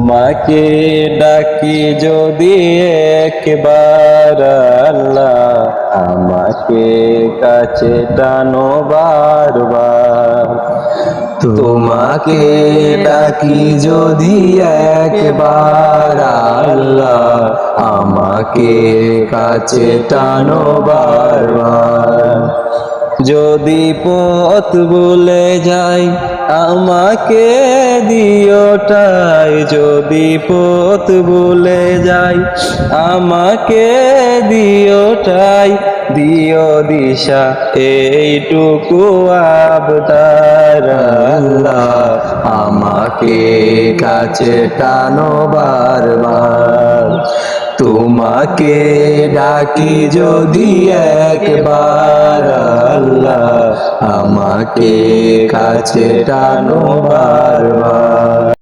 তোমাকে ডাকি যদি একবার আল্লাহ, আমাকে কাছে টানো বারবার। তোমাকে ডাকি যদি একবার আল্লাহ, আমাকে কাছে টানো বারবার। যদি পথ ভুলে যাই আমাকে দিও ঠাই, যদি পথ ভুলে যাই আমাকে দিও ঠাই, দিও দিশা এইটুকু আবদার আল্লাহ, আমাকে কাছে টানো বারবার। তোমাকে ডাকি যদি একবার আল্লাহ, আমাকে কাছে টানো বারবার।